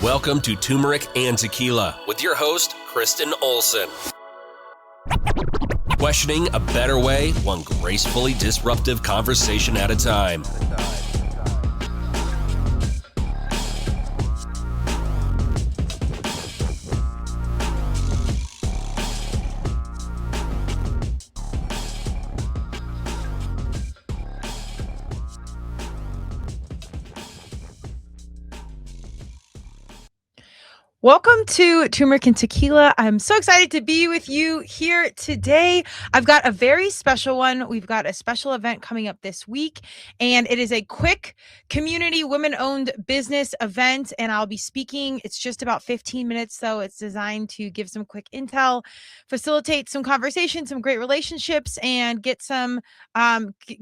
Welcome to Turmeric and Tequila with your host, Kristen Olson. Questioning a better way, one gracefully disruptive conversation at a time. Welcome to Turmeric and Tequila. I'm so excited to be with you here today. I've got a very special one. We've got a special event coming up this week, and it is a quick community women-owned business event, and I'll be speaking. It's just about 15 minutes, so it's designed to give some quick intel, facilitate some conversation, some great relationships, and get some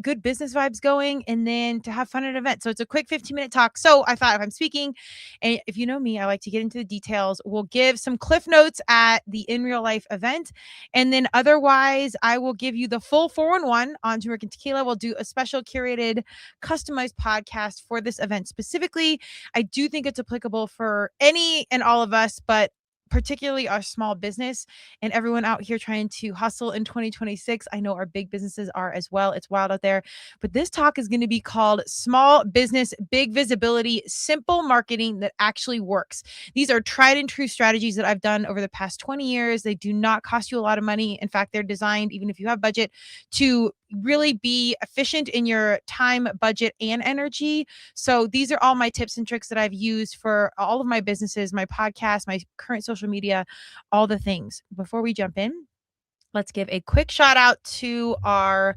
good business vibes going, and then to have fun at an event. So it's a quick 15-minute talk. So I thought if I'm speaking, and if you know me, I like to get into the details. We'll give some cliff notes at the in real life event. And then otherwise, I will give you the full 411 on Turmeric and Tequila. We'll do a special curated, customized podcast for this event specifically. I do think it's applicable for any and all of us, but particularly our small business and everyone out here trying to hustle in 2026. I know our big businesses are as well. It's wild out there. But this talk is going to be called Small Business, Big Visibility, Simple Marketing That Actually Works. These are tried and true strategies that I've done over the past 20 years. They do not cost you a lot of money. In fact, they're designed, even if you have budget, to really be efficient in your time, budget, and energy. So these are all my tips and tricks that I've used for all of my businesses, my podcast, my current social media, all the things. Before we jump in, let's give a quick shout out to our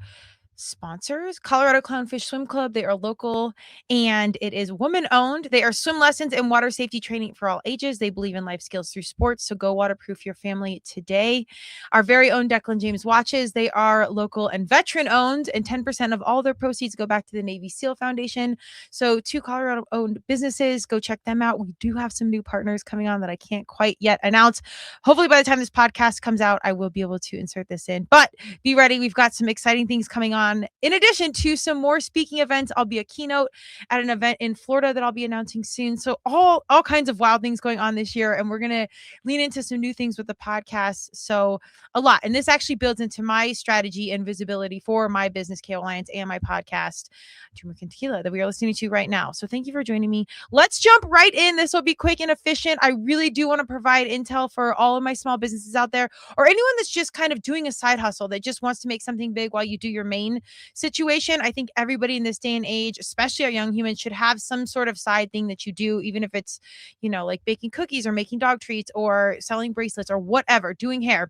sponsors, Colorado Clownfish Swim Club. They are local and it is woman owned. They are swim lessons and water safety training for all ages. They believe in life skills through sports. So go waterproof your family today. Our very own Declan James watches. They are local and veteran owned, and 10% of all their proceeds go back to the Navy SEAL Foundation. So two Colorado owned businesses, go check them out. We do have some new partners coming on that I can't quite yet announce. Hopefully by the time this podcast comes out, I will be able to insert this in, but be ready. We've got some exciting things coming on. In addition to some more speaking events, I'll be a keynote at an event in Florida that I'll be announcing soon. So all kinds of wild things going on this year. And we're going to lean into some new things with the podcast. So a lot. And this actually builds into my strategy and visibility for my business, K Alliance, and my podcast, Turmeric and Tequila, that we are listening to right now. So thank you for joining me. Let's jump right in. This will be quick and efficient. I really do want to provide intel for all of my small businesses out there, or anyone that's just kind of doing a side hustle that just wants to make something big while you do your main situation. I think everybody in this day and age, especially our young humans, should have some sort of side thing that you do, even if it's, like baking cookies or making dog treats or selling bracelets or whatever, doing hair.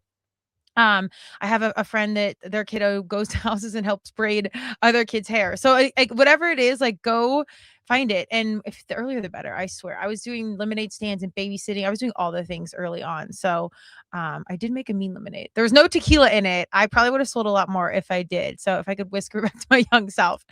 I have a friend that their kiddo goes to houses and helps braid other kids' hair. So whatever it is, go find it. And if the earlier, the better, I swear. I was doing lemonade stands and babysitting. I was doing all the things early on. So I did make a mean lemonade. There was no tequila in it. I probably would have sold a lot more if I did. So if I could whisper back to my young self,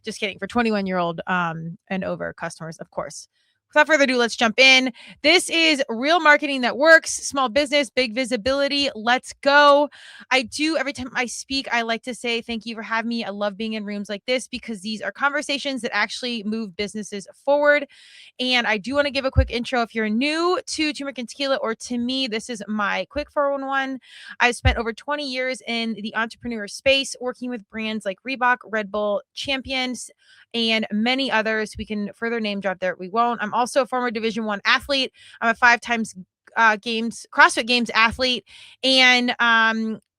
just kidding, for 21-year-old and over customers, of course. Without further ado, let's jump in. This is real marketing that works. Small business, big visibility. Let's go. Every time I speak, I like to say thank you for having me. I love being in rooms like this because these are conversations that actually move businesses forward. And I do want to give a quick intro. If you're new to Turmeric and Tequila, or to me, this is my quick 411. I've spent over 20 years in the entrepreneur space, working with brands like Reebok, Red Bull, Champions, and many others. We can further name drop there. We won't. I'm also a former Division I athlete. I'm a 5 times CrossFit Games athlete. And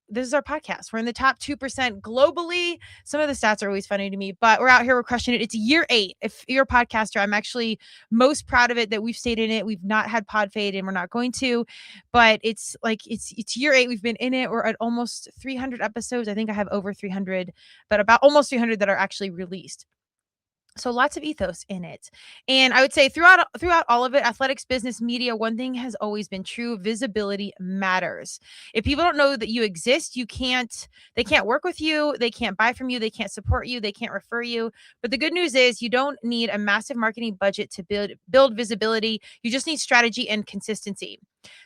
this is our podcast. We're in the top 2% globally. Some of the stats are always funny to me, but we're out here. We're crushing it. It's year 8. If you're a podcaster, I'm actually most proud of it that we've stayed in it. We've not had pod fade and we're not going to, but it's year 8. We've been in it. We're at almost 300 episodes. I think I have over 300, but about almost 300 that are actually released. So lots of ethos in it. And I would say throughout all of it, athletics, business, media, one thing has always been true: visibility matters. If people don't know that you exist, they can't work with you, they can't buy from you, they can't support you, they can't refer you. But the good news is you don't need a massive marketing budget to build visibility. You just need strategy and consistency.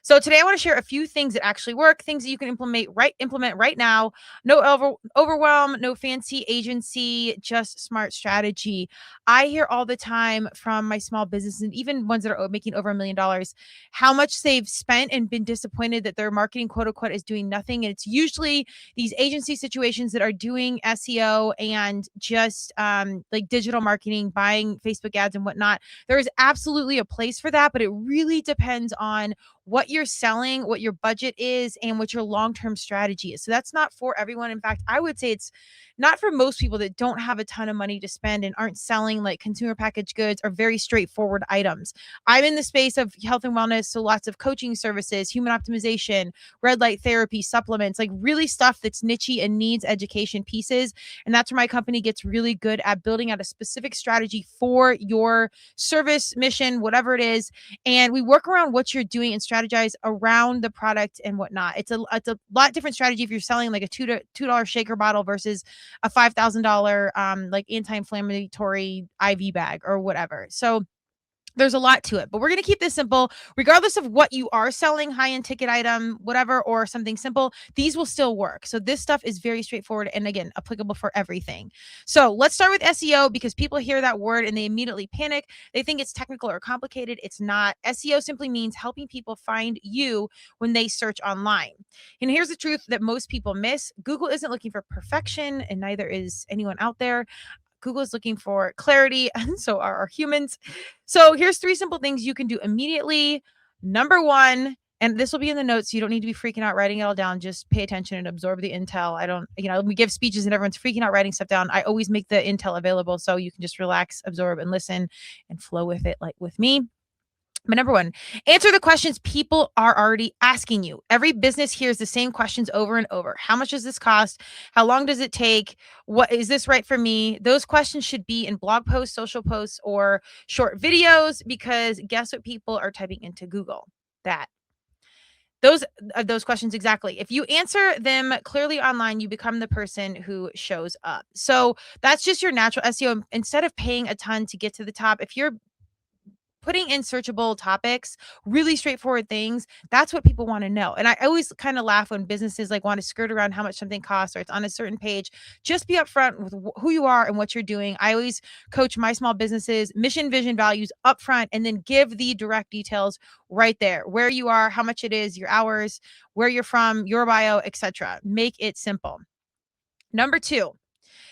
So today I want to share a few things that actually work, things that you can implement right now. No overwhelm, no fancy agency, just smart strategy. I hear all the time from my small businesses and even ones that are making over $1 million, how much they've spent and been disappointed that their marketing quote unquote is doing nothing. And it's usually these agency situations that are doing SEO and just like digital marketing, buying Facebook ads and whatnot. There is absolutely a place for that, but it really depends on what you're selling, what your budget is, and what your long-term strategy is. So that's not for everyone. In fact, I would say it's not for most people that don't have a ton of money to spend and aren't selling like consumer packaged goods or very straightforward items. I'm in the space of health and wellness, so lots of coaching services, human optimization, red light therapy, supplements, like really stuff that's niche and needs education pieces. And that's where my company gets really good at building out a specific strategy for your service, mission, whatever it is. And we work around what you're doing and strategize around the product and whatnot. It's a lot different strategy if you're selling like a $2 shaker bottle versus a $5,000 like anti-inflammatory IV bag or whatever. So there's a lot to it, but we're going to keep this simple. Regardless of what you are selling, high-end ticket item, whatever, or something simple, these will still work. So this stuff is very straightforward and again, applicable for everything. So let's start with SEO because people hear that word and they immediately panic. They think it's technical or complicated. It's not. SEO simply means helping people find you when they search online. And here's the truth that most people miss. Google isn't looking for perfection and neither is anyone out there. Google is looking for clarity, and so are our humans. So here's 3 simple things you can do immediately. Number 1, and this will be in the notes. So you don't need to be freaking out writing it all down. Just pay attention and absorb the intel. I don't, we give speeches and everyone's freaking out writing stuff down. I always make the intel available so you can just relax, absorb, and listen and flow with it like with me. But number 1, answer the questions people are already asking you. Every business hears the same questions over and over. How much does this cost? How long does it take? What is this right for me? Those questions should be in blog posts, social posts, or short videos because guess what people are typing into Google? Those questions exactly. If you answer them clearly online, you become the person who shows up. So that's just your natural SEO. Instead of paying a ton to get to the top, if you're putting in searchable topics, really straightforward things, that's what people want to know. And I always kind of laugh when businesses like want to skirt around how much something costs or it's on a certain page. Just be upfront with who you are and what you're doing. I always coach my small businesses, mission, vision, values upfront, and then give the direct details right there. Where you are, how much it is, your hours, where you're from, your bio, etc. Make it simple. Number 2,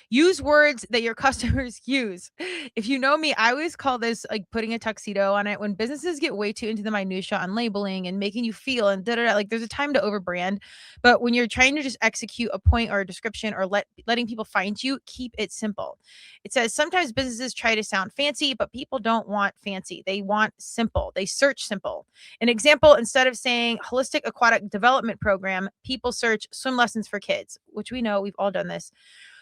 use words that your customers use. If you know me, I always call this like putting a tuxedo on it. When businesses get way too into the minutia on labeling and making you feel and like there's a time to overbrand. But when you're trying to just execute a point or a description or letting people find you, keep it simple. It says sometimes businesses try to sound fancy, but people don't want fancy. They want simple. They search simple. An example, instead of saying holistic aquatic development program, people search swim lessons for kids, which we know we've all done this.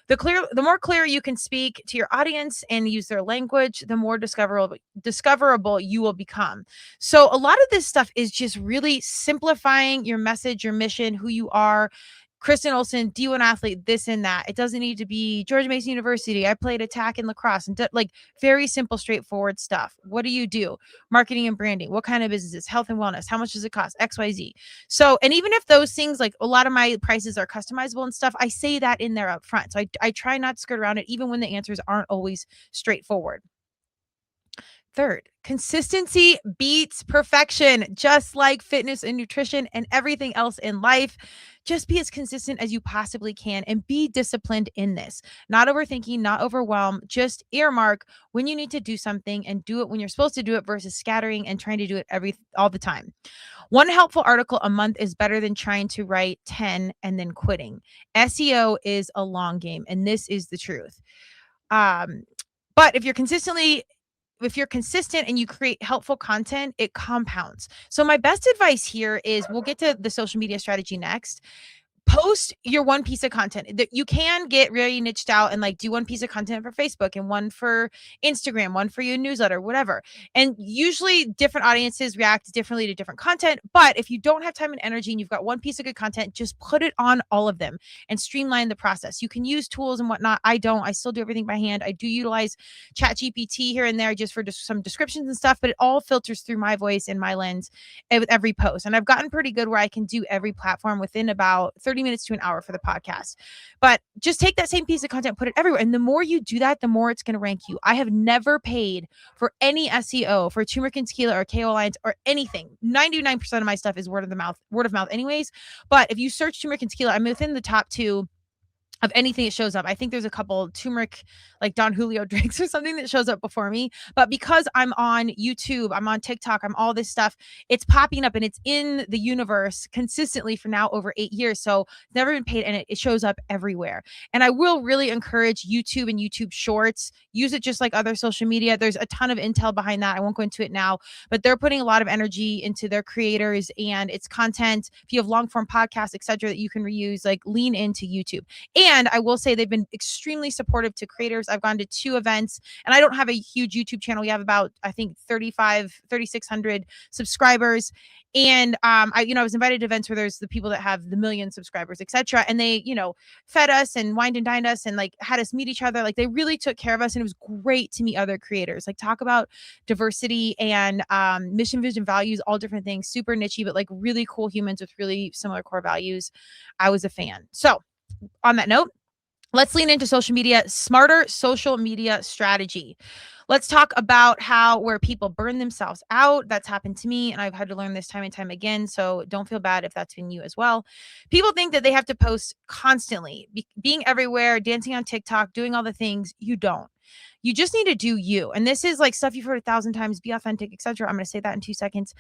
The more clear you can speak to your audience and use their language, the more discoverable you will become. So a lot of this stuff is just really simplifying your message, your mission, who you are. Kristen Olson, D1 athlete, this and that. It doesn't need to be George Mason University. I played attack in lacrosse and like very simple, straightforward stuff. What do you do? Marketing and branding. What kind of businesses? Health and wellness. How much does it cost? XYZ. So, and even if those things, like a lot of my prices are customizable and stuff, I say that in there up front. So I try not to skirt around it, even when the answers aren't always straightforward. 3rd, consistency beats perfection, just like fitness and nutrition and everything else in life. Just be as consistent as you possibly can and be disciplined in this. Not overthinking, not overwhelmed, just earmark when you need to do something and do it when you're supposed to do it versus scattering and trying to do it all the time. 1 helpful article a month is better than trying to write 10 and then quitting. SEO is a long game, and this is the truth. But if you're consistent and you create helpful content, it compounds. So my best advice here is we'll get to the social media strategy next. post your one piece of content that you can get really niched out and like do one piece of content for Facebook and one for Instagram, one for your newsletter, whatever. And usually different audiences react differently to different content. But if you don't have time and energy and you've got one piece of good content, just put it on all of them and streamline the process. You can use tools and whatnot. I don't. I still do everything by hand. I do utilize Chat GPT here and there just for some descriptions and stuff, but it all filters through my voice and my lens with every post. And I've gotten pretty good where I can do every platform within about 30 minutes to an hour for the podcast. But just take that same piece of content, put it everywhere. And the more you do that, the more it's going to rank you. I have never paid for any SEO for Turmeric and Tequila or KO Alliance or anything. 99% of my stuff is word of mouth anyways. But if you search Turmeric and Tequila, I'm within the top 2 of anything that shows up. I think there's a couple turmeric, like Don Julio drinks or something that shows up before me. But because I'm on YouTube, I'm on TikTok, I'm all this stuff, it's popping up and it's in the universe consistently for now over 8 years. So never been paid and it shows up everywhere. And I will really encourage YouTube and YouTube Shorts. Use it just like other social media. There's a ton of intel behind that. I won't go into it now, but they're putting a lot of energy into their creators and it's content. If you have long form podcasts, etc., that you can reuse, like lean into YouTube. And I will say they've been extremely supportive to creators. I've gone to 2 events and I don't have a huge YouTube channel. We have about, I think 3,600 subscribers. And I was invited to events where there's the people that have the million subscribers, etc. And they, fed us and wined and dined us and like had us meet each other. Like they really took care of us. And it was great to meet other creators, like talk about diversity and mission, vision, values, all different things, super nichey, but like really cool humans with really similar core values. I was a fan. So on that note, let's lean into social media, smarter social media strategy. Let's talk about where people burn themselves out. That's happened to me, and I've had to learn this time and time again. So don't feel bad if that's been you as well. People think that they have to post constantly, being everywhere, dancing on TikTok, doing all the things. You don't. You just need to do you. And this is like stuff you've heard 1,000 times, be authentic, etc. I'm going to say that in 2 seconds.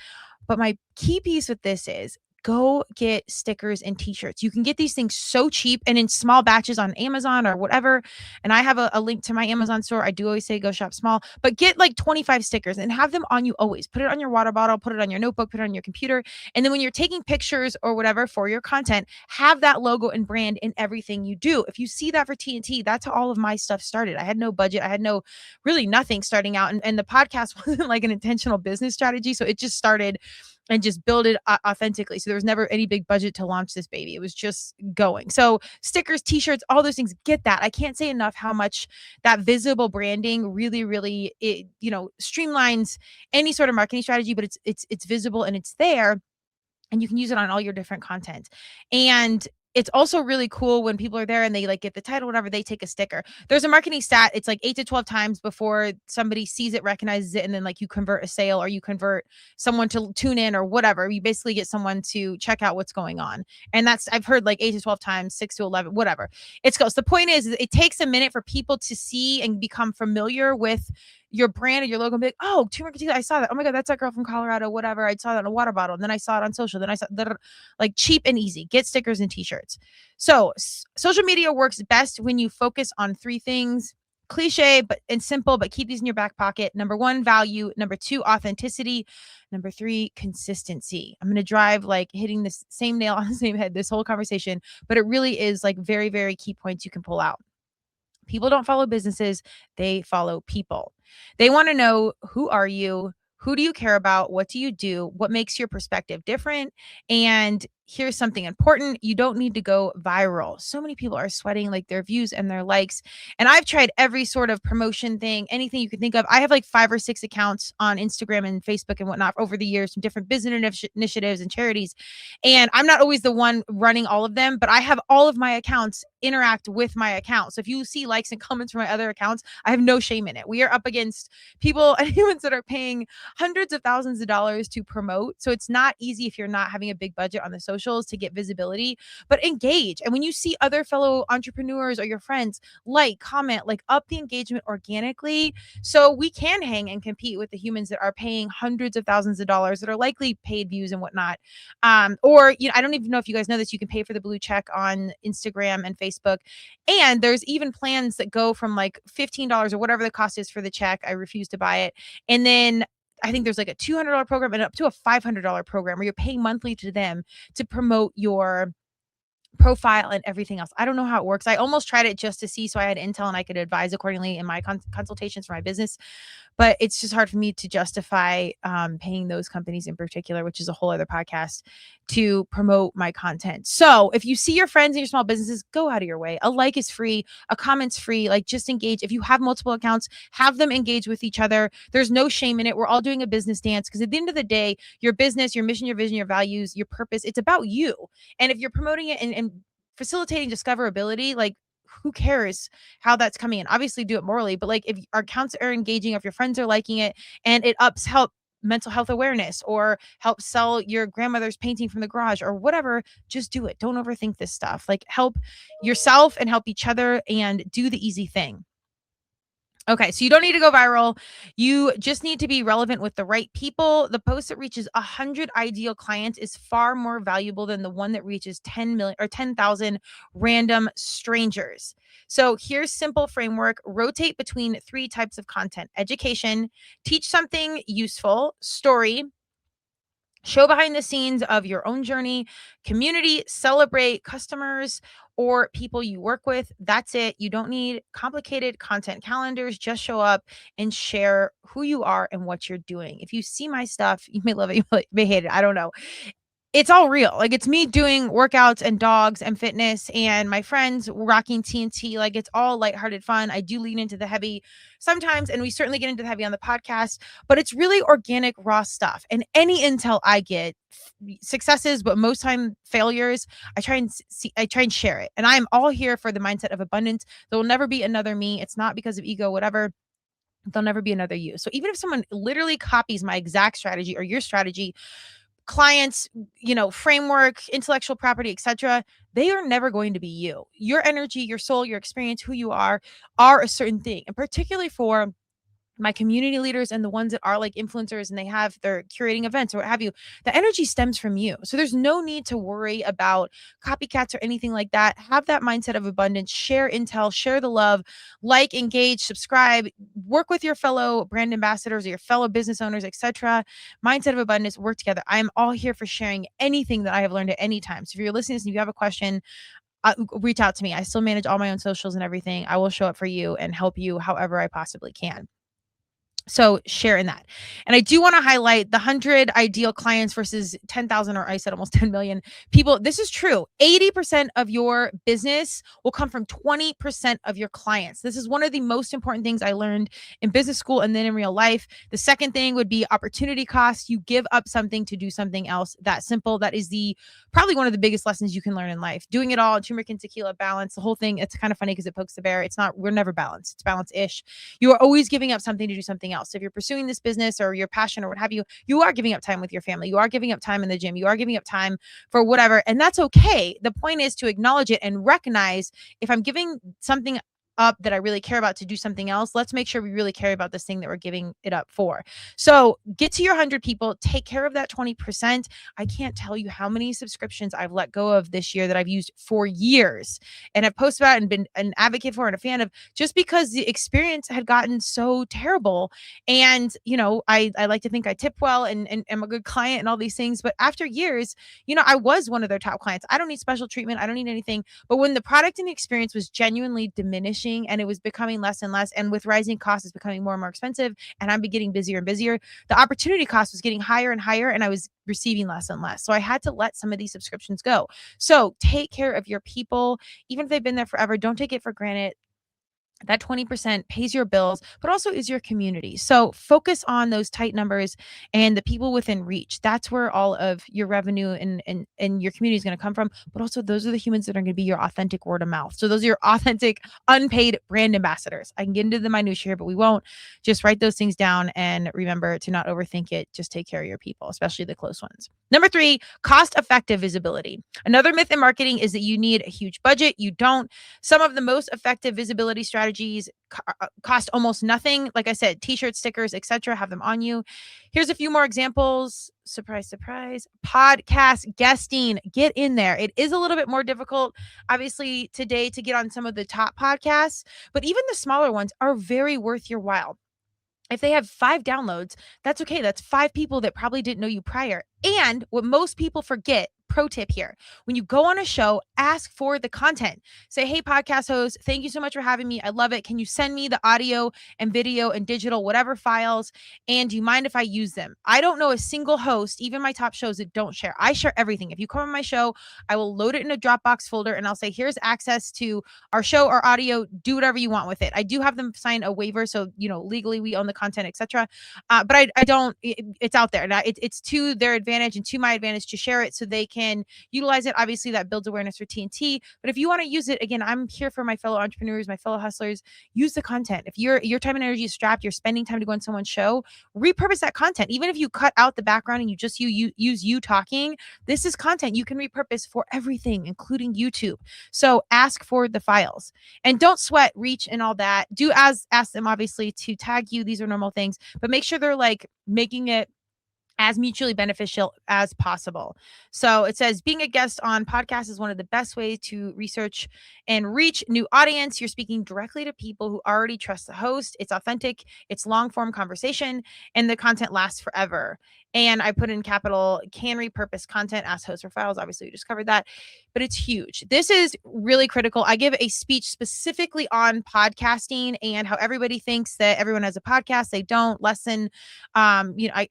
But my key piece with this is go get stickers and t-shirts. You can get these things so cheap and in small batches on Amazon or whatever. And I have a link to my Amazon store. I do always say go shop small, but get like 25 stickers and have them on you always. Put it on your water bottle, put it on your notebook, put it on your computer. And then when you're taking pictures or whatever for your content, have that logo and brand in everything you do. If you see that for TNT, that's how all of my stuff started. I had no budget. I had really nothing starting out. And the podcast wasn't like an intentional business strategy. So it just started and just build it authentically. So there was never any big budget to launch this baby. It was just going. So stickers, t-shirts, all those things, get that. I can't say enough how much that visible branding really, really, streamlines any sort of marketing strategy, but it's visible and it's there and you can use it on all your different content. And it's also really cool when people are there and they like get the title, whatever, they take a sticker. There's a marketing stat. It's like 8 to 12 times before somebody sees it, recognizes it. And then like you convert a sale or you convert someone to tune in or whatever. You basically get someone to check out what's going on. And I've heard like 8 to 12 times, 6 to 11, whatever. It's goes. The point is it takes a minute for people to see and become familiar with your brand and your logo and be like, oh, Turmeric Tequila, I saw that. Oh my God, that's that girl from Colorado, whatever. I saw that in a water bottle. And then I saw it on social. Then I saw that, like cheap and easy. Get stickers and t-shirts. So social media works best when you focus on 3 things. Cliche and simple, but keep these in your back pocket. Number 1, value. Number 2, authenticity. Number 3, consistency. I'm going to drive like hitting this same nail on the same head this whole conversation, but it really is like very, very key points you can pull out. People don't follow businesses. They follow people. They want to know, who are you? Who do you care about? What do you do? What makes your perspective different? And here's something important. You don't need to go viral. So many people are sweating like their views and their likes. And I've tried every sort of promotion thing, anything you can think of. I have like 5 or 6 accounts on Instagram and Facebook and whatnot over the years from different business initiatives and charities. And I'm not always the one running all of them, but I have all of my accounts interact with my account. So if you see likes and comments from my other accounts, I have no shame in it. We are up against people and humans that are paying hundreds of thousands of dollars to promote. So it's not easy if you're not having a big budget on the socials to get visibility, but engage. And when you see other fellow entrepreneurs or your friends like, comment, like up the engagement organically, so we can hang and compete with the humans that are paying hundreds of thousands of dollars that are likely paid views and whatnot. Or, I don't even know if you guys know this, you can pay for the blue check on Instagram and Facebook. And there's even plans that go from like $15 or whatever the cost is for the check. I refuse to buy it. And then I think there's like a $200 program and up to a $500 program where you're paying monthly to them to promote your profile and everything else. I don't know how it works. I almost tried it just to see so I had intel and I could advise accordingly in my consultations for my business, but it's just hard for me to justify paying those companies in particular, which is a whole other podcast, to promote my content. So if you see your friends in your small businesses, go out of your way. A like is free, a comment's free. Like, just engage. If you have multiple accounts, have them engage with each other. There's no shame in it. We're all doing a business dance, because at the end of the day, your business, your mission, your vision, your values, your purpose, it's about you. And if you're promoting it and facilitating discoverability, like, who cares how that's coming in? Obviously do it morally, but like, if our accounts are engaging, if your friends are liking it, and it help mental health awareness, or help sell your grandmother's painting from the garage, or whatever, just do it. Don't overthink this stuff. Like, help yourself and help each other, and do the easy thing. Okay, so you don't need to go viral. You just need to be relevant with the right people. The post that reaches 100 ideal clients is far more valuable than the one that reaches 10 million or 10,000 random strangers. So here's simple framework. Rotate between 3 types of content: education, teach something useful, story, show behind the scenes of your own journey, community, celebrate customers or people you work with. That's it. You don't need complicated content calendars. Just show up and share who you are and what you're doing. If you see my stuff, you may love it, you may hate it. I don't know. It's all real. Like, it's me doing workouts and dogs and fitness and my friends rocking TNT. Like, it's all lighthearted fun. I do lean into the heavy sometimes, and we certainly get into the heavy on the podcast, but it's really organic, raw stuff. And any intel I get, successes, but most time failures, I try and share it. And I'm all here for the mindset of abundance. There will never be another me. It's not because of ego, whatever. There'll never be another you. So even if someone literally copies my exact strategy or your strategy, clients, framework, intellectual property, etc., they are never going to be you. Your energy, your soul, your experience, who you are a certain thing. And particularly for my community leaders and the ones that are like influencers and they're curating events or what have you, the energy stems from you. So there's no need to worry about copycats or anything like that. Have that mindset of abundance, share intel, share the love, like, engage, subscribe, work with your fellow brand ambassadors or your fellow business owners, etc. Mindset of abundance, work together. I'm all here for sharing anything that I have learned at any time. So if you're listening to this and you have a question, reach out to me. I still manage all my own socials and everything. I will show up for you and help you however I possibly can. So share in that. And I do want to highlight the 100 ideal clients versus 10,000, or I said almost 10 million people. This is true. 80% of your business will come from 20% of your clients. This is one of the most important things I learned in business school and then in real life. The second thing would be opportunity cost. You give up something to do something else. That simple. That is probably one of the biggest lessons you can learn in life. Doing it all, turmeric and tequila, balance, the whole thing. It's kind of funny because it pokes the bear. We're never balanced. It's balance-ish. You are always giving up something to do something else. So if you're pursuing this business or your passion or what have you, you are giving up time with your family. You are giving up time in the gym. You are giving up time for whatever. And that's okay. The point is to acknowledge it and recognize, if I'm giving something up that I really care about to do something else, let's make sure we really care about this thing that we're giving it up for. So get to your 100 people, take care of that 20%. I can't tell you how many subscriptions I've let go of this year that I've used for years and have posted about and been an advocate for and a fan of, just because the experience had gotten so terrible. And, I like to think I tip well and am a good client and all these things. But after years, I was one of their top clients. I don't need special treatment. I don't need anything. But when the product and experience was genuinely diminishing and it was becoming less and less, and with rising costs, it's becoming more and more expensive, and I'm getting busier and busier, the opportunity cost was getting higher and higher, and I was receiving less and less. So I had to let some of these subscriptions go. So take care of your people. Even if they've been there forever, don't take it for granted. That 20% pays your bills, but also is your community. So focus on those tight numbers and the people within reach. That's where all of your revenue and your community is going to come from. But also, those are the humans that are going to be your authentic word of mouth. So those are your authentic, unpaid brand ambassadors. I can get into the minutiae here, but we won't. Just write those things down and remember to not overthink it. Just take care of your people, especially the close ones. Number 3, cost-effective visibility. Another myth in marketing is that you need a huge budget. You don't. Some of the most effective visibility strategies cost almost nothing. Like I said, t-shirts, stickers, etc. Have them on you. Here's a few more examples. Surprise, surprise. Podcast guesting. Get in there. It is a little bit more difficult, obviously, today to get on some of the top podcasts, but even the smaller ones are very worth your while. If they have 5 downloads, that's okay. That's 5 people that probably didn't know you prior. And what most people forget, pro tip here. When you go on a show, ask for the content. Say, hey, podcast host, thank you so much for having me. I love it. Can you send me the audio and video and digital, whatever files? And do you mind if I use them? I don't know a single host, even my top shows, that don't share. I share everything. If you come on my show, I will load it in a Dropbox folder and I'll say, here's access to our show, our audio, do whatever you want with it. I do have them sign a waiver. So, legally we own the content, etc. But I don't, it's out there. Now it's to their advantage and to my advantage to share it so they can utilize it. Obviously that builds awareness for TNT. But if you want to use it, again, I'm here for my fellow entrepreneurs, my fellow hustlers. Use the content. If your time and energy is strapped, you're spending time to go on someone's show, repurpose that content. Even if you cut out the background and you just use you talking, this is content you can repurpose for everything, including YouTube. So ask for the files and don't sweat reach and all that. Do ask them obviously to tag you. These are normal things, but make sure they're like making it as mutually beneficial as possible. So it says being a guest on podcasts is one of the best ways to research and reach new audience. You're speaking directly to people who already trust the host. It's authentic, it's long form conversation, and the content lasts forever. And I put in capital, can repurpose content as hosts or files. Obviously, we just covered that, but it's huge. This is really critical. I give a speech specifically on podcasting and how everybody thinks that everyone has a podcast. They don't. Less than, I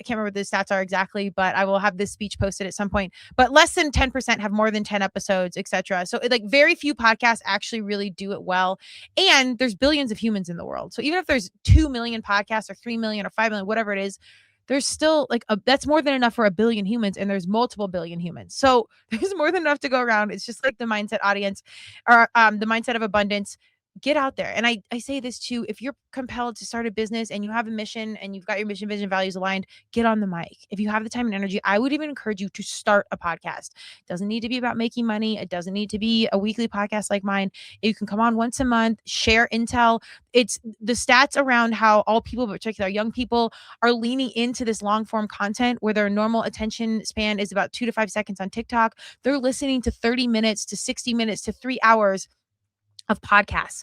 can't remember what the stats are exactly, but I will have this speech posted at some point. But less than 10% have more than 10 episodes, etc. So like very few podcasts actually really do it well. And there's billions of humans in the world. So even if there's 2 million podcasts or 3 million or 5 million, whatever it is, there's still that's more than enough for a billion humans, and there's multiple billion humans. So there's more than enough to go around. It's just like the mindset audience or the mindset of abundance. Get out there. And I say this too, if you're compelled to start a business and you have a mission and you've got your mission, vision, values aligned, get on the mic. If you have the time and energy, I would even encourage you to start a podcast. It doesn't need to be about making money. It doesn't need to be a weekly podcast like mine. You can come on once a month, share intel. It's the stats around how all people, but particularly young people, are leaning into this long form content where their normal attention span is about 2 to 5 seconds on TikTok. They're listening to 30 minutes to 60 minutes to 3 hours of podcasts.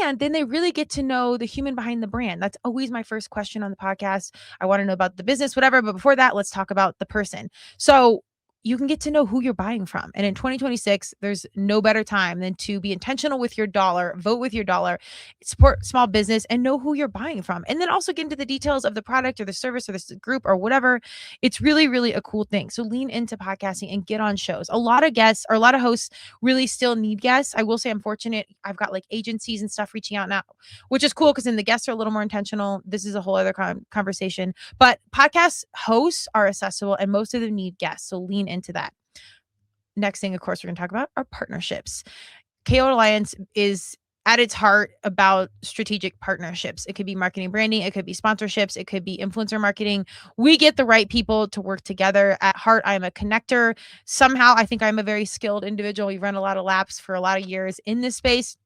And then they really get to know the human behind the brand. That's always my first question on the podcast. I want to know about the business, whatever. But before that, let's talk about the person. So you can get to know who you're buying from. And in 2026, there's no better time than to be intentional with your dollar, vote with your dollar, support small business, and know who you're buying from. And then also get into the details of the product or the service or the group or whatever. It's really, really a cool thing. So lean into podcasting and get on shows. A lot of guests or a lot of hosts really still need guests. I will say I'm fortunate. I've got like agencies and stuff reaching out now, which is cool because then the guests are a little more intentional. This is a whole other conversation. But podcast hosts are accessible and most of them need guests. So lean into that. Next thing, of course, we're going to talk about are partnerships. KO Alliance is at its heart about strategic partnerships. It could be marketing, branding. It could be sponsorships. It could be influencer marketing. We get the right people to work together. At heart, I'm a connector. Somehow, I think I'm a very skilled individual. We've run a lot of laps for a lot of years in this space.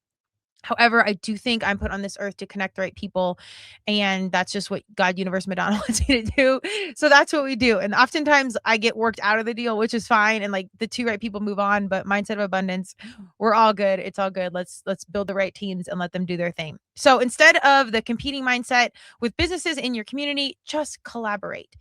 However, I do think I'm put on this earth to connect the right people. And that's just what God, universe, Madonna wants me to do. So that's what we do. And oftentimes I get worked out of the deal, which is fine. And like the 2 right people move on, but mindset of abundance, we're all good. It's all good. Let's build the right teams and let them do their thing. So instead of the competing mindset with businesses in your community, just collaborate.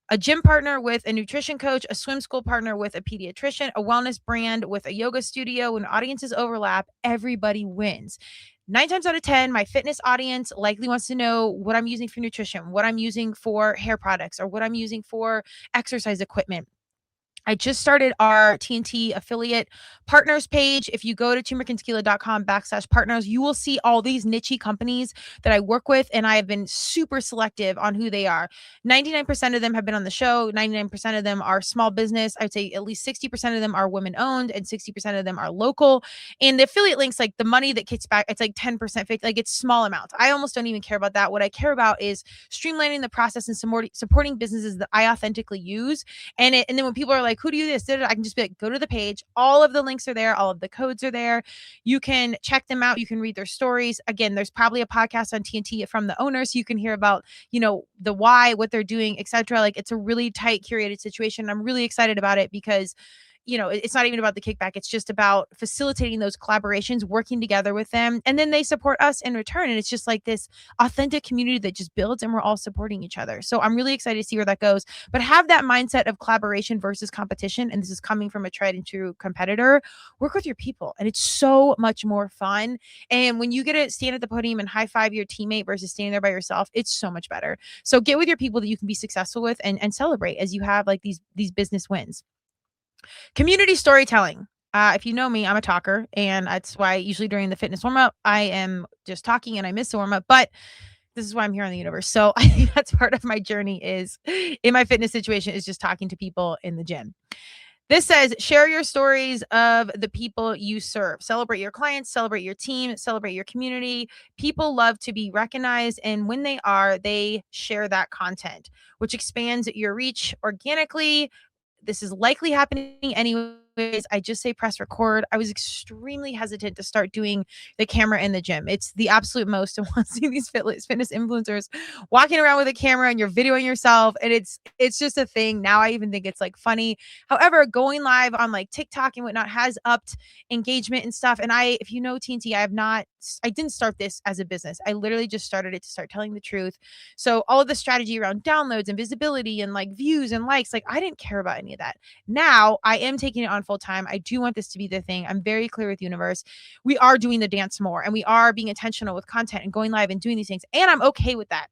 A gym partner with a nutrition coach, a swim school partner with a pediatrician, a wellness brand with a yoga studio. When audiences overlap, everybody wins. 9 times out of 10, my fitness audience likely wants to know what I'm using for nutrition, what I'm using for hair products, or what I'm using for exercise equipment. I just started our TNT affiliate partners page. If you go to turmerictequila.com/partners, you will see all these niche companies that I work with. And I have been super selective on who they are. 99% of them have been on the show. 99% of them are small business. I'd say at least 60% of them are women owned and 60% of them are local. And the affiliate links, like the money that kicks back, it's like 10% fake. Like it's small amounts. I almost don't even care about that. What I care about is streamlining the process and supporting businesses that I authentically use. And then when people are like, who do you this? I can just be like, go to the page. All of the links are there. All of the codes are there. You can check them out. You can read their stories. Again, there's probably a podcast on TNT from the owners. So you can hear about, the why, what they're doing, etc. Like it's a really tight, curated situation. I'm really excited about it because it's not even about the kickback. It's just about facilitating those collaborations, working together with them. And then they support us in return. And it's just like this authentic community that just builds and we're all supporting each other. So I'm really excited to see where that goes. But have that mindset of collaboration versus competition. And this is coming from a tried and true competitor. Work with your people. And it's so much more fun. And when you get to stand at the podium and high five your teammate versus standing there by yourself, it's so much better. So get with your people that you can be successful with and celebrate as you have like these business wins. Community storytelling. If you know me, I'm a talker, and that's why usually during the fitness warm up, I am just talking and I miss the warm up, but this is why I'm here on the universe. So I think that's part of my journey is in my fitness situation is just talking to people in the gym. This says, share your stories of the people you serve. Celebrate your clients, celebrate your team, celebrate your community. People love to be recognized. And when they are, they share that content, which expands your reach organically. This is likely happening anyways. I just say press record. I was extremely hesitant to start doing the camera in the gym. It's the absolute most to want to see these fitness influencers walking around with a camera and you're videoing yourself. And it's just a thing. Now I even think it's like funny. However, going live on like TikTok and whatnot has upped engagement and stuff. And if you know TNT, I didn't start this as a business. I literally just started it to start telling the truth. So all of the strategy around downloads and visibility and like views and likes, like I didn't care about any of that. Now I am taking it on full time. I do want this to be the thing. I'm very clear with universe. We are doing the dance more and we are being intentional with content and going live and doing these things. And I'm okay with that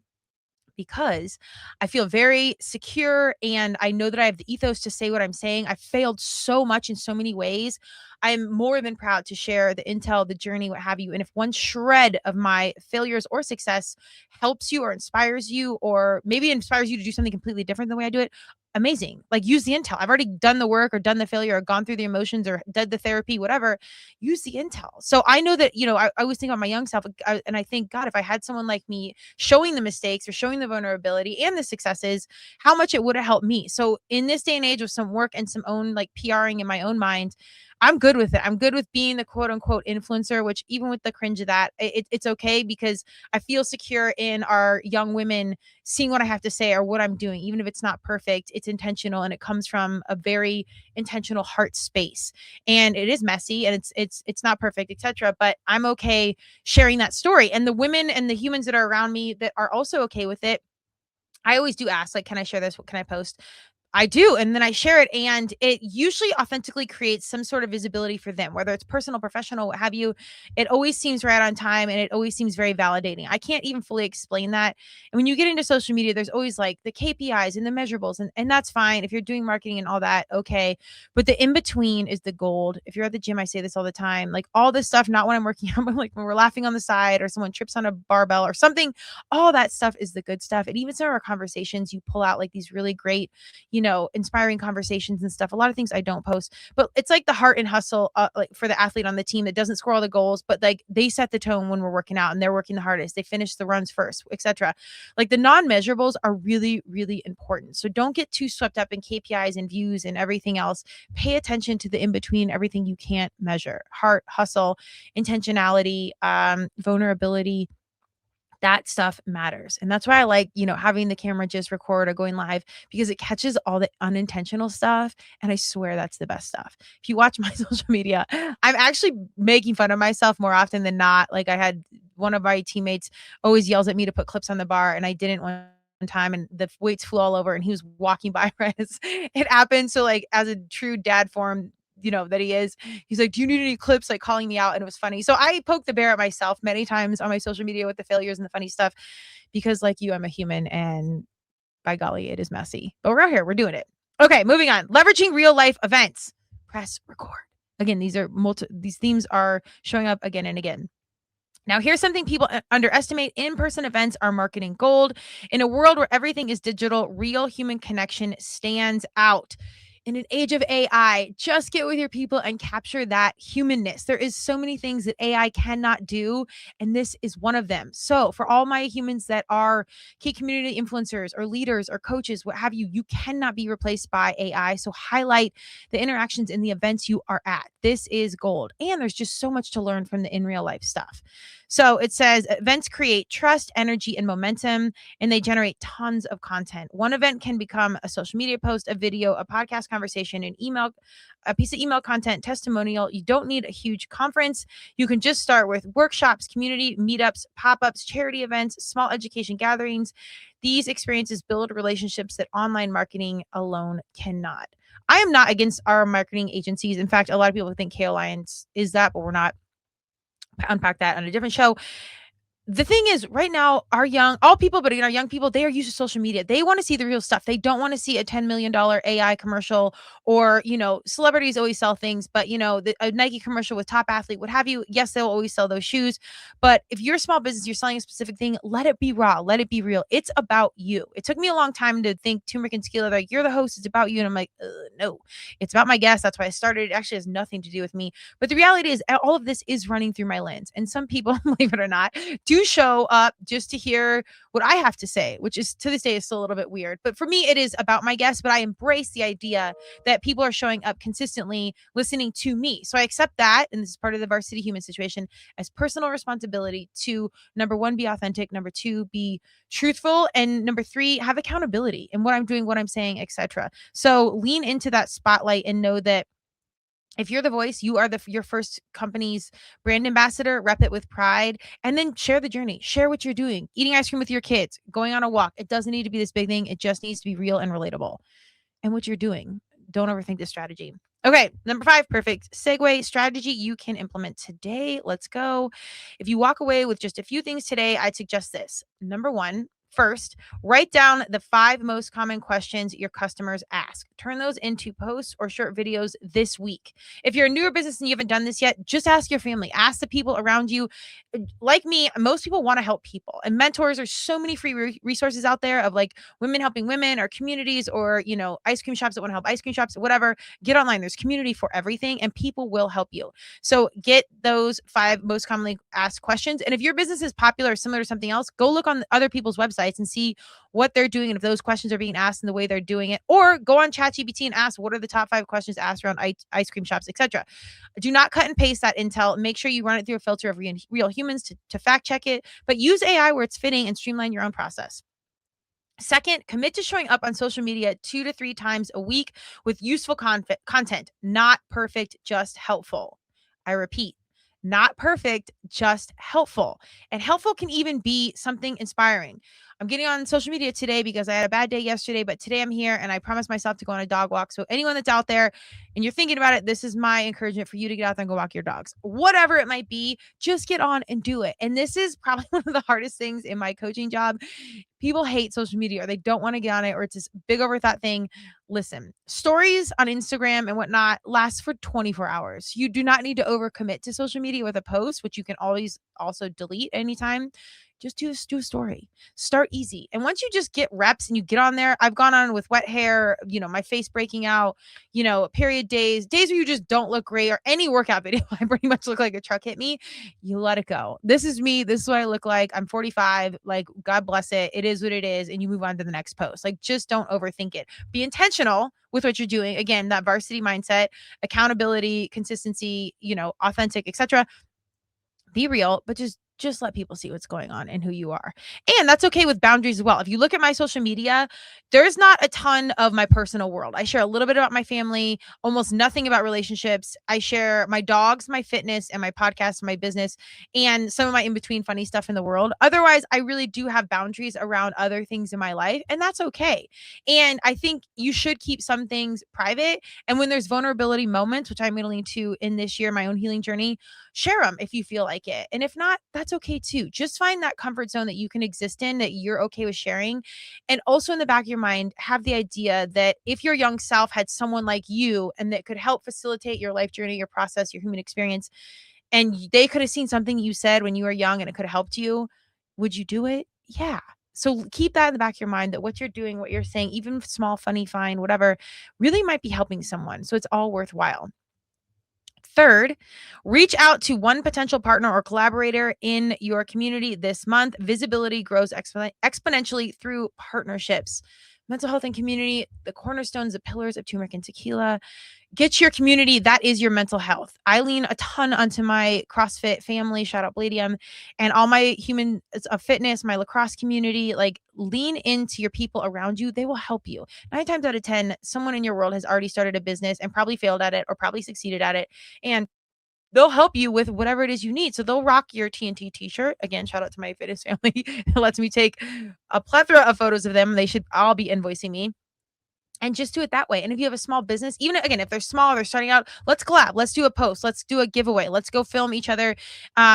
because I feel very secure and I know that I have the ethos to say what I'm saying. I failed so much in so many ways. I'm more than proud to share the intel, the journey, what have you. And if one shred of my failures or success helps you or inspires you, or maybe inspires you to do something completely different than the way I do it, amazing. Like use the intel. I've already done the work or done the failure or gone through the emotions or did the therapy, whatever. Use the intel. So I know that, I always think about my young self and I think, God, if I had someone like me showing the mistakes or showing the vulnerability and the successes, how much it would have helped me. So in this day and age with some work and some own like PRing in my own mind, I'm good with it. I'm good with being the quote unquote influencer, which even with the cringe of that, it's okay because I feel secure in our young women seeing what I have to say or what I'm doing, even if it's not perfect, it's intentional and it comes from a very intentional heart space. And it is messy and it's not perfect, etc. But I'm okay sharing that story. And the women and the humans that are around me that are also okay with it, I always do ask, like, can I share this? What can I post? I do. And then I share it. And it usually authentically creates some sort of visibility for them, whether it's personal, professional, what have you. It always seems right on time and it always seems very validating. I can't even fully explain that. And when you get into social media, there's always like the KPIs and the measurables. And that's fine. If you're doing marketing and all that, okay. But the in-between is the gold. If you're at the gym, I say this all the time, like all this stuff, not when I'm working out, but like when we're laughing on the side or someone trips on a barbell or something, all that stuff is the good stuff. And even some of our conversations, you pull out like these really great, inspiring conversations and stuff. A lot of things I don't post, but it's like the heart and hustle, like for the athlete on the team that doesn't score all the goals, but like they set the tone when we're working out and they're working the hardest. They finish the runs first, etc. Like the non-measurables are really, really important. So don't get too swept up in KPIs and views and everything else. Pay attention to the in-between, everything you can't measure: heart, hustle, intentionality, vulnerability. That stuff matters. And that's why I like, having the camera just record or going live because it catches all the unintentional stuff. And I swear that's the best stuff. If you watch my social media, I'm actually making fun of myself more often than not. Like I had one of my teammates always yells at me to put clips on the bar and I didn't one time and the weights flew all over and he was walking by right as it happened. So like as a true dad form, that he is, he's like, do you need any clips, like calling me out? And it was funny. So I poked the bear at myself many times on my social media with the failures and the funny stuff, because like you, I'm a human and by golly, it is messy, but we're out here, we're doing it. Okay, moving on. Leveraging real life events. Press record. Again, these themes are showing up again and again. Now, here's something people underestimate. In-person events are marketing gold. In a world where everything is digital, real human connection stands out. In an age of AI, just get with your people and capture that humanness. There is so many things that AI cannot do, and this is one of them. So for all my humans that are key community influencers or leaders or coaches, what have you, you cannot be replaced by AI. So highlight the interactions in the events you are at. This is gold. And there's just so much to learn from the in real life stuff. So it says events create trust, energy, and momentum, and they generate tons of content. One event can become a social media post, a video, a podcast conversation, an email, a piece of email content, testimonial. You don't need a huge conference. You can just start with workshops, community meetups, pop-ups, charity events, small education gatherings. These experiences build relationships that online marketing alone cannot. I am not against our marketing agencies. In fact, a lot of people think K Alliance is that, but we're not. Unpack that on a different show. The thing is, right now, all people, but our young people, they are used to social media. They want to see the real stuff. They don't want to see a $10 million AI commercial or, celebrities always sell things, but, a Nike commercial with top athlete, what have you. Yes, they'll always sell those shoes. But if you're a small business, you're selling a specific thing, let it be raw. Let it be real. It's about you. It took me a long time to think Turmeric and Tequila, like, you're the host. It's about you. And I'm like, no, it's about my guest. That's why I started. It actually has nothing to do with me. But the reality is all of this is running through my lens. And some people, believe it or not, do show up just to hear what I have to say, which is to this day is still a little bit weird. But for me, it is about my guests, but I embrace the idea that people are showing up consistently listening to me. So I accept that, and this is part of the varsity human situation, as personal responsibility to, number one, be authentic, number two, be truthful, and number three, have accountability in what I'm doing, what I'm saying, etc. So lean into that spotlight and know that if you're the voice, you are your first company's brand ambassador. Rep it with pride, and then share the journey. Share what you're doing, eating ice cream with your kids, going on a walk. It doesn't need to be this big thing. It just needs to be real and relatable. And what you're doing. Don't overthink this strategy. Okay, number 5, perfect segue strategy you can implement today. Let's go. If you walk away with just a few things today, I'd suggest this. Number 1, first, write down the 5 most common questions your customers ask. Turn those into posts or short videos this week. If you're a newer business and you haven't done this yet, just ask your family, ask the people around you. Like me, most people want to help people, and mentors. There's so many free resources out there of like women helping women or communities or, ice cream shops that want to help ice cream shops, whatever. Get online. There's community for everything, and people will help you. So get those 5 most commonly asked questions. And if your business is popular or similar to something else, go look on other people's websites and see what they're doing and if those questions are being asked and the way they're doing it. Or go on ChatGPT and ask, what are the top 5 questions asked around ice cream shops, etc. Do not cut and paste that intel. Make sure you run it through a filter of real humans to fact check it, but use AI where it's fitting and streamline your own process. Second, commit to showing up on social media 2 to 3 times a week with useful content. Not perfect, just helpful. I repeat, not perfect, just helpful. And helpful can even be something inspiring. I'm getting on social media today because I had a bad day yesterday, but today I'm here and I promised myself to go on a dog walk. So anyone that's out there and you're thinking about it, this is my encouragement for you to get out there and go walk your dogs. Whatever it might be, just get on and do it. And this is probably one of the hardest things in my coaching job. People hate social media or they don't want to get on it, or it's this big overthought thing. Listen, stories on Instagram and whatnot last for 24 hours. You do not need to overcommit to social media with a post, which you can always also delete anytime. Just do a story. Start easy. And once you just get reps and you get on there, I've gone on with wet hair, my face breaking out, period days where you just don't look great, or any workout video, I pretty much look like a truck hit me. You let it go. This is me. This is what I look like. I'm 45. Like, God bless it. It is what it is. And you move on to the next post. Like, just don't overthink it. Be intentional with what you're doing. Again, that varsity mindset, accountability, consistency, authentic, etc. Be real, but just let people see what's going on and who you are. And that's okay with boundaries as well. If you look at my social media, there's not a ton of my personal world. I share a little bit about my family, almost nothing about relationships. I share my dogs, my fitness, and my podcast, my business, and some of my in-between funny stuff in the world. Otherwise, I really do have boundaries around other things in my life, and that's okay. And I think you should keep some things private. And when there's vulnerability moments, which I'm going to lean to in this year, my own healing journey, share them if you feel like it. And if not, that's okay too. Just find that comfort zone that you can exist in, that you're okay with sharing. And also in the back of your mind, have the idea that if your young self had someone like you and that could help facilitate your life journey, your process, your human experience, and they could have seen something you said when you were young and it could have helped you, would you do it? Yeah. So keep that in the back of your mind, that what you're doing, what you're saying, even small, funny, fine, whatever, really might be helping someone. So it's all worthwhile. Third, reach out to one potential partner or collaborator in your community this month. Visibility grows exponentially through partnerships. mental health and community, the cornerstones, the pillars of Turmeric and Tequila. Get your community. That is your mental health. I lean a ton onto my CrossFit family, shout out Bladium, and all my human fitness, my lacrosse community. Like, lean into your people around you. They will help you. 9 times out of 10, someone in your world has already started a business and probably failed at it or probably succeeded at it. And they'll help you with whatever it is you need. So they'll rock your TNT t-shirt. Again, shout out to my fitness family. It lets me take a plethora of photos of them. They should all be invoicing me. And just do it that way. And if you have a small business, even again, if they're small, they're starting out, let's collab. Let's do a post. Let's do a giveaway. Let's go film each other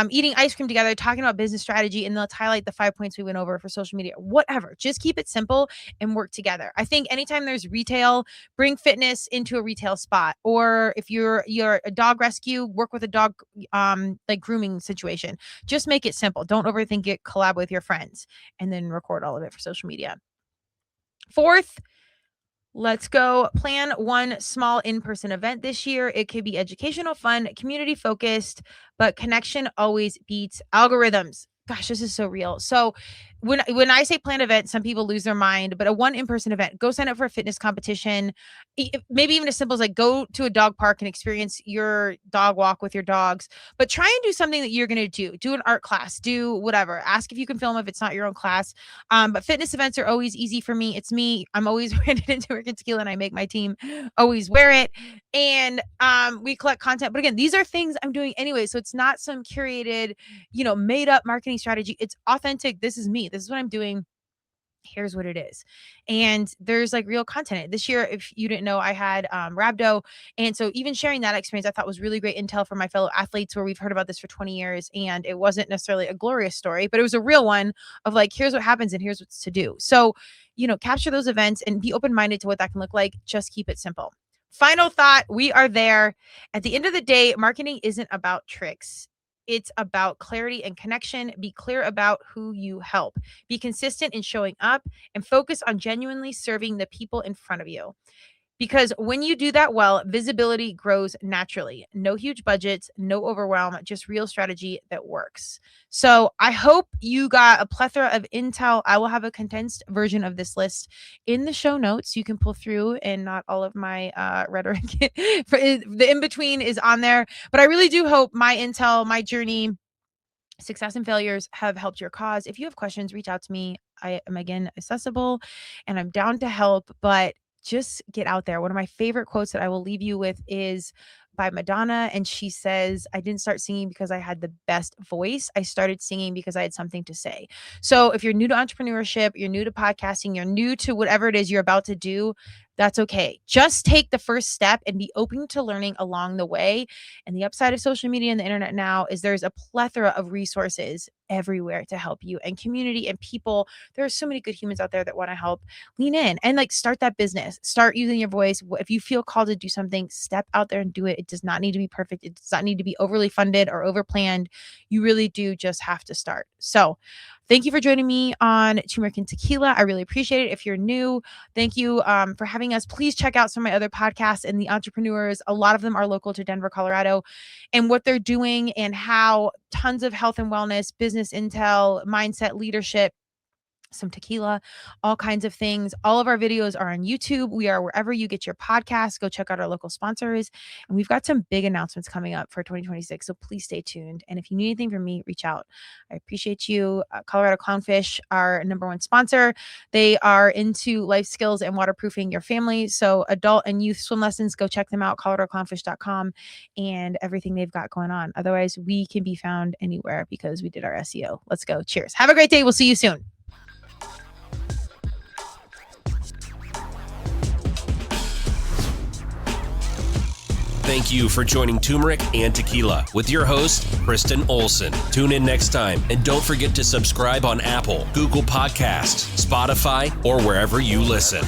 eating ice cream together, talking about business strategy, and let's highlight the 5 points we went over for social media. Whatever. Just keep it simple and work together. I think anytime there's retail, bring fitness into a retail spot. Or if you're a dog rescue, work with a dog like grooming situation. Just make it simple. Don't overthink it. Collab with your friends and then record all of it for social media. Fourth, let's go plan one small in-person event this year. It could be educational, fun, community focused, but connection always beats algorithms. Gosh, this is so real. So when I say plan event, some people lose their mind, but a one in-person event, go sign up for a fitness competition. Maybe even as simple as like go to a dog park and experience your dog walk with your dogs, but try and do something that you're going to do an art class, do whatever, ask if you can film if it's not your own class. But fitness events are always easy for me. It's me. I'm always branded into Turmeric and Tequila and I make my team always wear it. And we collect content. But again, these are things I'm doing anyway. So it's not some curated, made up marketing strategy. It's authentic. This is me. This is what I'm doing. Here's what it is. And there's like real content. This year, if you didn't know, I had Rhabdo. And so even sharing that experience, I thought was really great intel for my fellow athletes where we've heard about this for 20 years. And it wasn't necessarily a glorious story, but it was a real one of like, here's what happens and here's what's to do. So, capture those events and be open-minded to what that can look like. Just keep it simple. Final thought, we are there. At the end of the day, marketing isn't about tricks. It's about clarity and connection. Be clear about who you help. Be consistent in showing up and focus on genuinely serving the people in front of you. Because when you do that well, visibility grows naturally. No huge budgets, no overwhelm, just real strategy that works. So I hope you got a plethora of intel. I will have a condensed version of this list in the show notes. You can pull through and not all of my rhetoric. The in-between is on there. But I really do hope my intel, my journey, success and failures have helped your cause. If you have questions, reach out to me. I am, again, accessible and I'm down to help. But just get out there. One of my favorite quotes that I will leave you with is by Madonna. And she says, I didn't start singing because I had the best voice. I started singing because I had something to say. So if you're new to entrepreneurship, you're new to podcasting, you're new to whatever it is you're about to do, that's okay. Just take the first step and be open to learning along the way. And the upside of social media and the internet now is there's a plethora of resources everywhere to help you and community and people. There are so many good humans out there that want to help. Lean in and start that business. Start using your voice. If you feel called to do something, step out there and do it. It does not need to be perfect. It does not need to be overly funded or over planned. You really do just have to start. So thank you for joining me on Turmeric and Tequila. I really appreciate it. If you're new, thank you for having us. Please check out some of my other podcasts and the entrepreneurs. A lot of them are local to Denver, Colorado, and what they're doing and how tons of health and wellness, business intel, mindset, leadership, some tequila, all kinds of things. All of our videos are on YouTube. We are wherever you get your podcasts. Go check out our local sponsors. And we've got some big announcements coming up for 2026. So please stay tuned. And if you need anything from me, reach out. I appreciate you. Colorado Clownfish, our #1 sponsor. They are into life skills and waterproofing your family. So adult and youth swim lessons, go check them out, coloradoclownfish.com, and everything they've got going on. Otherwise, we can be found anywhere because we did our SEO. Let's go. Cheers. Have a great day. We'll see you soon. Thank you for joining Turmeric and Tequila with your host, Kristen Olson. Tune in next time, and don't forget to subscribe on Apple, Google Podcasts, Spotify, or wherever you listen.